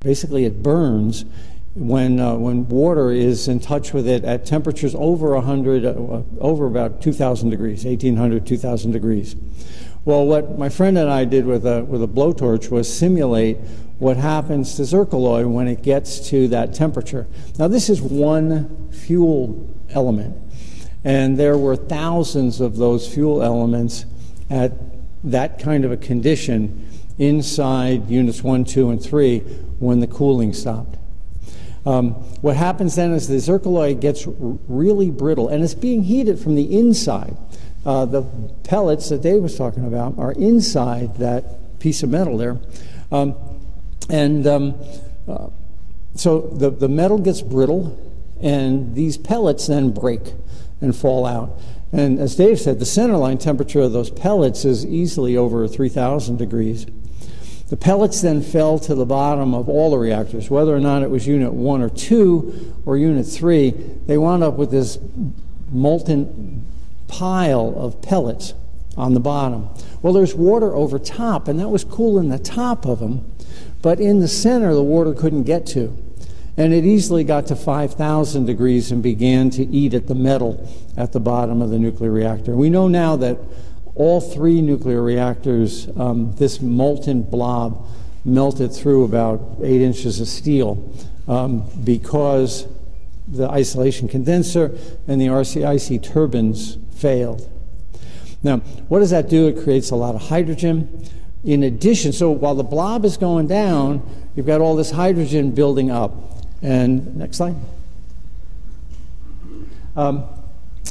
Basically, it burns when water is in touch with it at temperatures over about 2,000 degrees, 1,800, 2,000 degrees. Well, what my friend and I did with a blowtorch was simulate what happens to zircaloy when it gets to that temperature. Now, this is one fuel element, and there were thousands of those fuel elements at that kind of a condition inside units 1, 2, and 3 when the cooling stopped. What happens then is the zircaloy gets really brittle, and it's being heated from the inside. The pellets that Dave was talking about are inside that piece of metal there. So the metal gets brittle, and these pellets then break and fall out. And as Dave said, the centerline temperature of those pellets is easily over 3,000 degrees. The pellets then fell to the bottom of all the reactors, whether or not it was unit 1 or 2 or unit 3. They wound up with this molten pile of pellets on the bottom. Well, there's water over top, and that was cooling the top of them, but in the center the water couldn't get to. And it easily got to 5,000 degrees and began to eat at the metal at the bottom of the nuclear reactor. We know now that all 3 nuclear reactors, this molten blob melted through about 8 inches of steel because the isolation condenser and the RCIC turbines failed. Now, what does that do? It creates a lot of hydrogen. In addition, so while the blob is going down, you've got all this hydrogen building up. And next slide.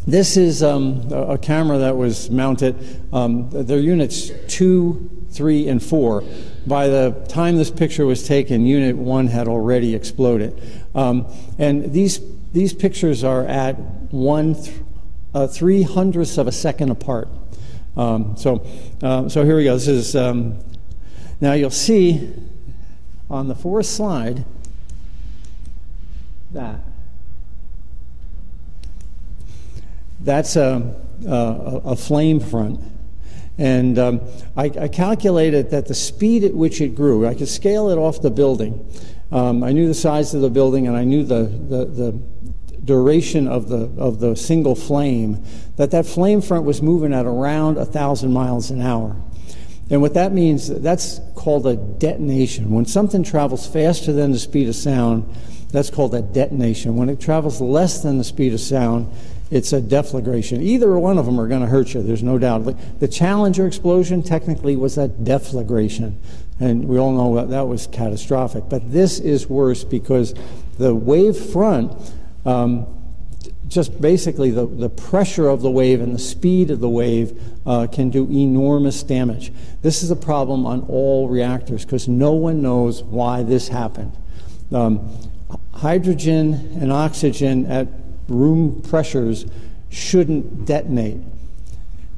This is a camera that was mounted. They're units 2, 3, and 4. By the time this picture was taken, unit 1 had already exploded. And these pictures are at 1/300th of a second apart. So here we go. This is now you'll see on the 4th slide that's a flame front. And I calculated that the speed at which it grew, I could scale it off the building. I knew the size of the building, and I knew the duration of the single flame, that flame front was moving at around 1,000 miles an hour. And what that means, that's called a detonation. When something travels faster than the speed of sound, that's called a detonation. When it travels less than the speed of sound, it's a deflagration. Either one of them are going to hurt you, there's no doubt. The Challenger explosion technically was a deflagration, and we all know that was catastrophic. But this is worse because the wave front, just basically the pressure of the wave and the speed of the wave can do enormous damage. This is a problem on all reactors because no one knows why this happened. Hydrogen and oxygen at room pressures shouldn't detonate.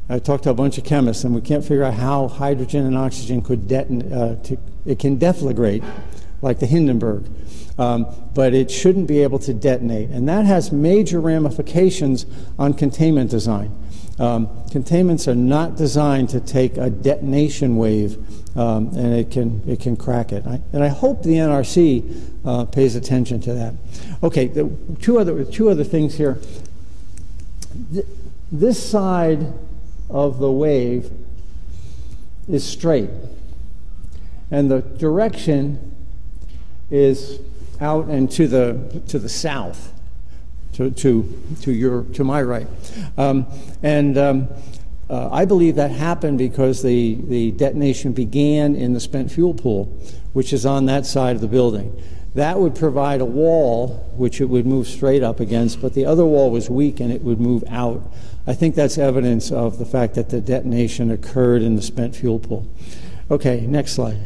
I talked to a bunch of chemists, and we can't figure out how hydrogen and oxygen could detonate. It can deflagrate, like the Hindenburg, but it shouldn't be able to detonate. And that has major ramifications on containment design. Containments are not designed to take a detonation wave, and it can crack it. And I hope the NRC pays attention to that. Okay, two other things here. This side of the wave is straight, and the direction is out and to the south, to my right. I believe that happened because the detonation began in the spent fuel pool, which is on that side of the building. That would provide a wall which it would move straight up against, but the other wall was weak and it would move out. I think that's evidence of the fact that the detonation occurred in the spent fuel pool. Okay, next slide.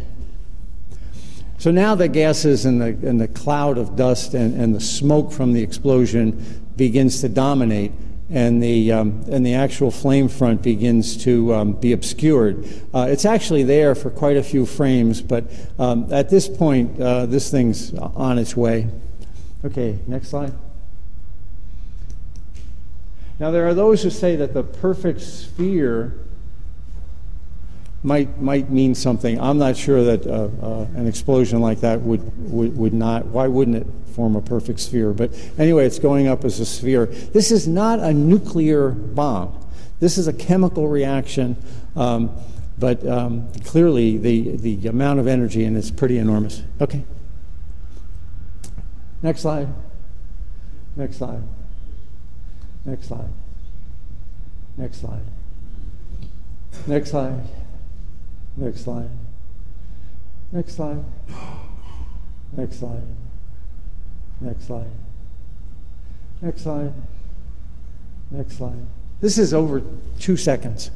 So now the gases and the cloud of dust and the smoke from the explosion begins to dominate, and the actual flame front begins to be obscured. It's actually there for quite a few frames, but at this point, this thing's on its way. Okay, next slide. Now there are those who say that the perfect sphere might mean something. I'm not sure that an explosion like that would not. Why wouldn't it form a perfect sphere? But anyway, it's going up as a sphere. This is not a nuclear bomb. This is a chemical reaction, but clearly the amount of energy in it's pretty enormous. Okay. Next slide. Next slide. Next slide. Next slide. Next slide. Next slide. Next slide. Next slide. Next slide. Next slide. Next slide. This is over 2 seconds.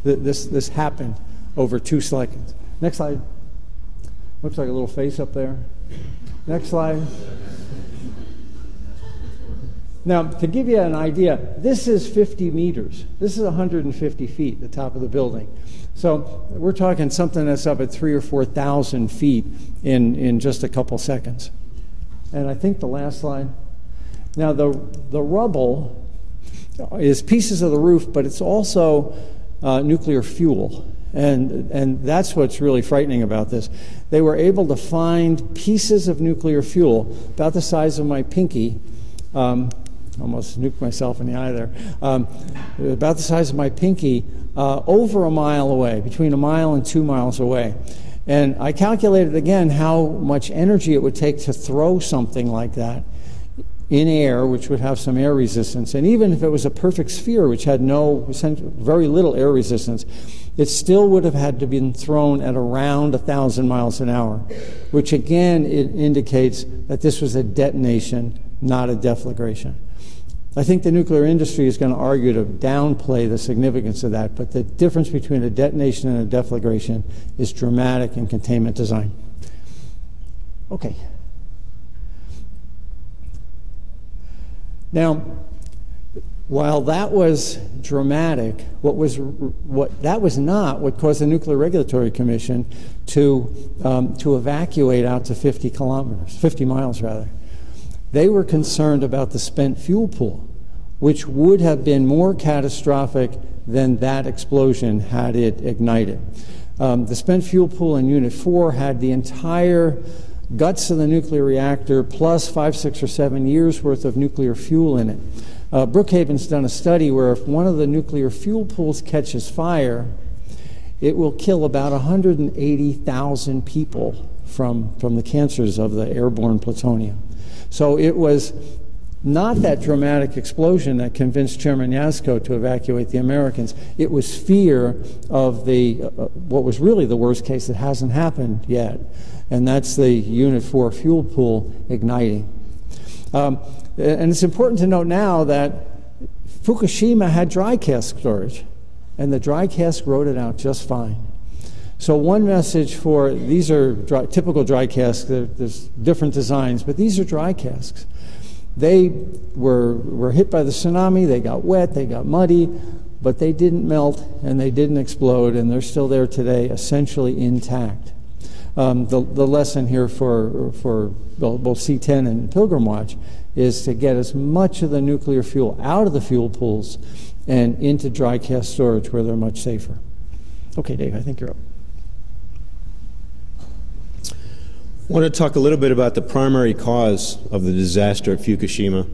This happened over 2 seconds. Next slide. Looks like a little face up there. Next slide. Now, to give you an idea, this is 50 meters. This is 150 feet, the top of the building. So we're talking something that's up at 3,000 or 4,000 feet in just a couple seconds. And I think the last slide. Now, the rubble is pieces of the roof, but it's also nuclear fuel. And that's what's really frightening about this. They were able to find pieces of nuclear fuel about the size of my pinky. Almost nuked myself in the eye there. About the size of my pinky, over a mile away, between a mile and 2 miles away. And I calculated again how much energy it would take to throw something like that in air, which would have some air resistance. And even if it was a perfect sphere, which had very little air resistance, it still would have had to be thrown at around 1,000 miles an hour, which again, it indicates that this was a detonation, not a deflagration. I think the nuclear industry is going to argue to downplay the significance of that, but the difference between a detonation and a deflagration is dramatic in containment design. Okay. Now, while that was dramatic, that was not what caused the Nuclear Regulatory Commission to evacuate out to 50 miles rather. They were concerned about the spent fuel pool, which would have been more catastrophic than that explosion had it ignited. The spent fuel pool in Unit 4 had the entire guts of the nuclear reactor plus 5, 6, or 7 years worth of nuclear fuel in it. Brookhaven's done a study where if one of the nuclear fuel pools catches fire, it will kill about 180,000 people from the cancers of the airborne plutonium. So it was not that dramatic explosion that convinced Chairman Yasko to evacuate the Americans. It was fear of what was really the worst case that hasn't happened yet, and that's the Unit 4 fuel pool igniting. And it's important to note now that Fukushima had dry cask storage, and the dry cask wrote it out just fine. So one message for, these are typical dry casks, there's different designs, but these are dry casks. They were hit by the tsunami, they got wet, they got muddy, but they didn't melt and they didn't explode, and they're still there today, essentially intact. The lesson here for both C-10 and Pilgrim Watch is to get as much of the nuclear fuel out of the fuel pools and into dry cask storage where they're much safer. Okay, Dave, I think you're up. I want to talk a little bit about the primary cause of the disaster at Fukushima.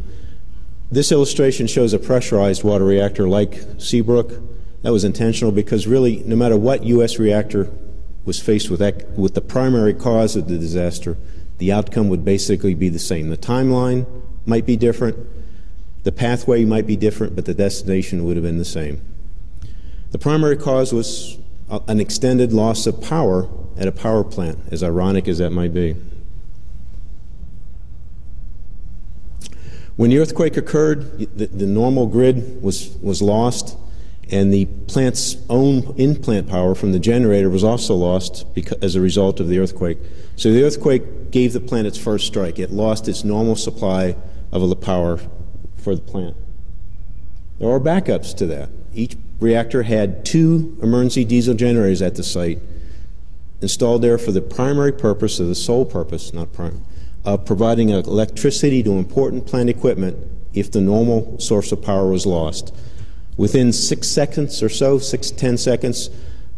This illustration shows a pressurized water reactor like Seabrook. That was intentional because really, no matter what U.S. reactor was faced with the primary cause of the disaster, the outcome would basically be the same. The timeline might be different, the pathway might be different, but the destination would have been the same. The primary cause was an extended loss of power at a power plant, as ironic as that might be. When the earthquake occurred, the normal grid was lost, and the plant's own in-plant power from the generator was also lost as a result of the earthquake. So the earthquake gave the plant its first strike. It lost its normal supply of the power for the plant. There are backups to that. Each reactor had 2 emergency diesel generators at the site, installed there for the primary purpose, or the sole purpose, not prime, of providing electricity to important plant equipment if the normal source of power was lost. Within 6 seconds or so, 6 to 10 seconds,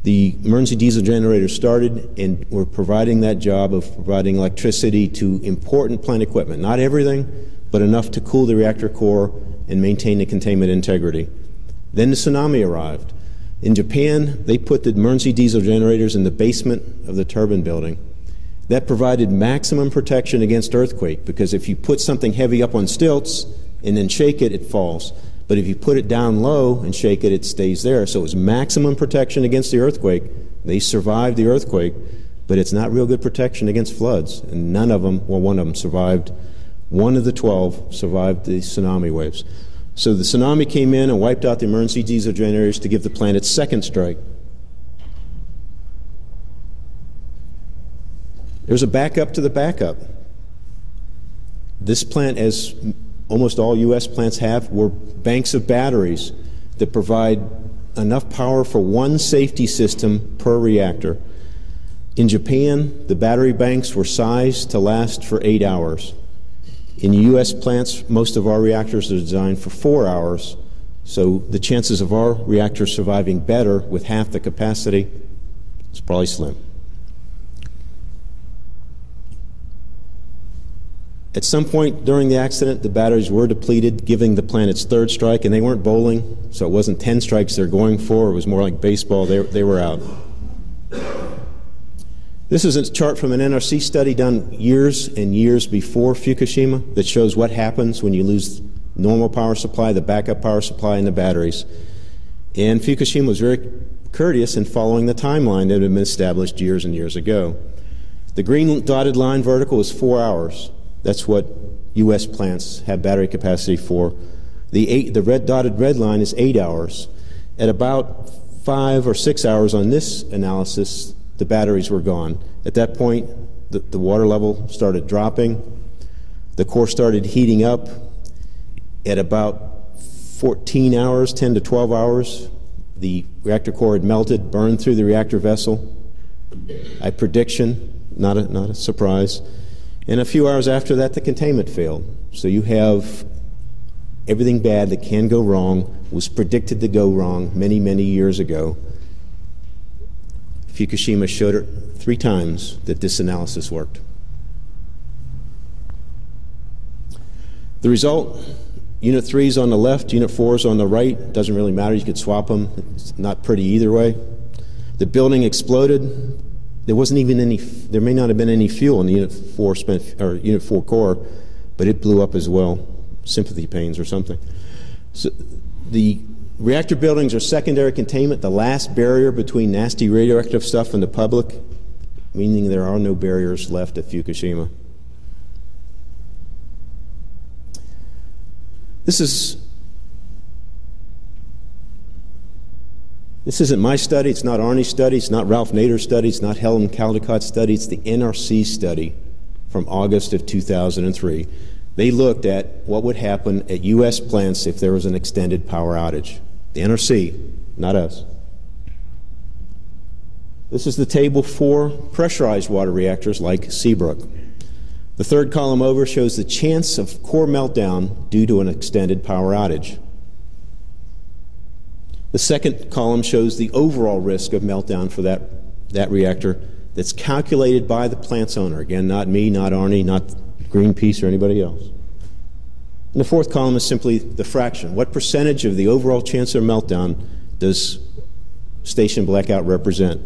The emergency diesel generators started and were providing that job of providing electricity to important plant equipment. Not everything, but enough to cool the reactor core and maintain the containment integrity. Then the tsunami arrived. In Japan, they put the emergency diesel generators in the basement of the turbine building. That provided maximum protection against earthquake, because if you put something heavy up on stilts and then shake it, it falls. But if you put it down low and shake it, it stays there. So it was maximum protection against the earthquake. They survived the earthquake, but it's not real good protection against floods. And none of them, well, one of them survived. One of the 12 survived the tsunami waves. So the tsunami came in and wiped out the emergency diesel generators to give the plant its second strike. There's a backup to the backup. This plant, as almost all U.S. plants have, were banks of batteries that provide enough power for one safety system per reactor. In Japan, the battery banks were sized to last for 8 hours. In U.S. plants, most of our reactors are designed for 4 hours, so the chances of our reactors surviving better with half the capacity is probably slim. At some point during the accident, the batteries were depleted, giving the plant its third strike, and they weren't bowling, so it wasn't 10 strikes they're going for. It was more like baseball. They were out. This is a chart from an NRC study done years and years before Fukushima that shows what happens when you lose normal power supply, the backup power supply, and the batteries. And Fukushima was very courteous in following the timeline that had been established years and years ago. The green dotted line vertical is 4 hours. That's what U.S. plants have battery capacity for. The red dotted red line is 8 hours. At about 5 or 6 hours on this analysis, the batteries were gone. At that point, the water level started dropping. The core started heating up. At about 14 hours, 10 to 12 hours, the reactor core had melted, burned through the reactor vessel. A prediction, not a surprise. And a few hours after that, the containment failed. So you have everything bad that can go wrong was predicted to go wrong many, many years ago. Fukushima showed it 3 times that this analysis worked. The result, Unit 3 is on the left, Unit 4 is on the right. Doesn't really matter, you could swap them. It's not pretty either way. The building exploded. There wasn't even any, there may not have been any fuel in the Unit 4 core, but it blew up as well. Sympathy pains or something. So the reactor buildings are secondary containment, the last barrier between nasty radioactive stuff and the public, meaning there are no barriers left at Fukushima. This isn't my study, it's not Arnie's study, it's not Ralph Nader's study, it's not Helen Caldicott's study, it's the NRC study from August of 2003. They looked at what would happen at U.S. plants if there was an extended power outage. The NRC, not us. This is the table for pressurized water reactors like Seabrook. The third column over shows the chance of core meltdown due to an extended power outage. The second column shows the overall risk of meltdown for that reactor that's calculated by the plant's owner. Again, not me, not Arnie, not Greenpeace or anybody else. And the fourth column is simply the fraction. What percentage of the overall chance of meltdown does station blackout represent?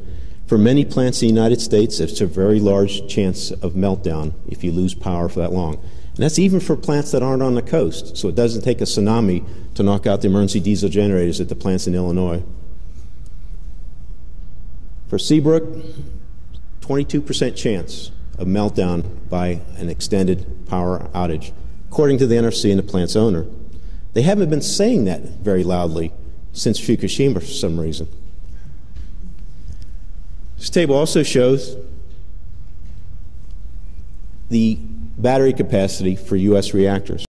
For many plants in the United States, it's a very large chance of meltdown if you lose power for that long. And that's even for plants that aren't on the coast. So it doesn't take a tsunami to knock out the emergency diesel generators at the plants in Illinois. For Seabrook, 22% chance of meltdown by an extended power outage, according to the NRC and the plant's owner. They haven't been saying that very loudly since Fukushima for some reason. This table also shows the battery capacity for U.S. reactors.